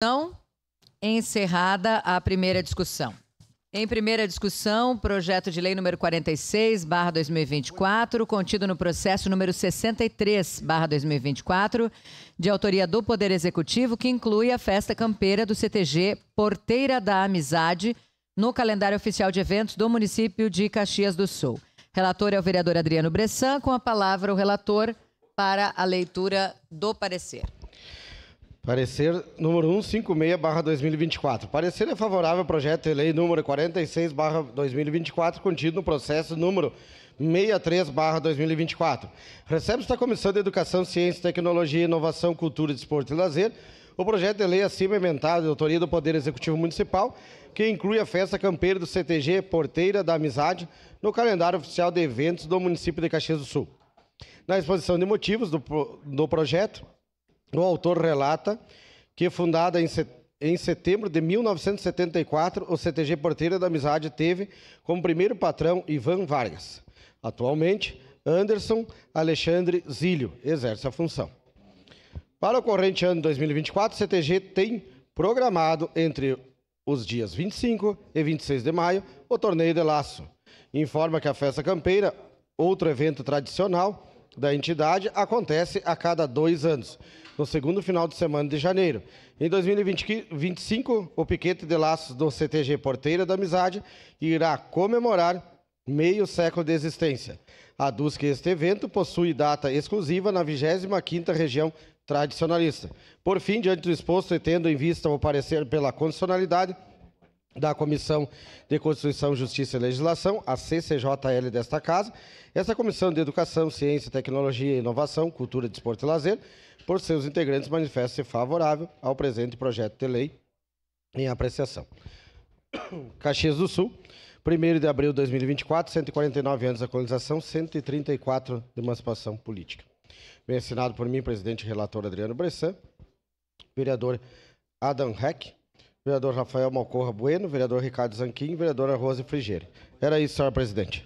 Então, encerrada a primeira discussão. Em primeira discussão, projeto de lei número 46/2024, contido no processo número 63/2024, de autoria do Poder Executivo, que inclui a festa campeira do CTG Porteira da Amizade no calendário oficial de eventos do município de Caxias do Sul. Relator é o vereador Adriano Bressan. Com a palavra o relator para a leitura do parecer. Parecer número 156/2024. Parecer é favorável ao projeto de lei número 46/2024, contido no processo número 63/2024. Recebe-se da Comissão de Educação, Ciência, Tecnologia, Inovação, Cultura, Desporto e Lazer o projeto de lei acima ementado de autoria do Poder Executivo Municipal, que inclui a festa campeira do CTG Porteira da Amizade no calendário oficial de eventos do município de Caxias do Sul. Na exposição de motivos do projeto, o autor relata que, fundada em setembro de 1974, o CTG Porteira da Amizade teve como primeiro patrão Ivan Vargas. Atualmente, Anderson Alexandre Zílio exerce a função. Para o corrente ano 2024, o CTG tem programado entre os dias 25 e 26 de maio o torneio de laço. Informa que a festa campeira, outro evento tradicional da entidade, acontece a cada 2 anos, no segundo final de semana de janeiro. Em 2025, o piquete de laços do CTG Porteira da Amizade irá comemorar meio século de existência. Aduz que este evento possui data exclusiva na 25ª região tradicionalista. Por fim, diante do exposto e tendo em vista o parecer pela constitucionalidade da Comissão de Constituição, Justiça e Legislação, a CCJL desta Casa, esta Comissão de Educação, Ciência, Tecnologia, Inovação, Cultura, Desporto e Lazer, por seus integrantes, manifesta-se favorável ao presente projeto de lei em apreciação. Caxias do Sul, 1º de abril de 2024, 149 anos da colonização, 134 de emancipação política. Bem assinado por mim, presidente e relator Adriano Bressan, vereador Adam Heck, vereador Rafael Malcorra Bueno, vereador Ricardo Zanquim, vereadora Rose Frigieri. Era isso, senhor presidente.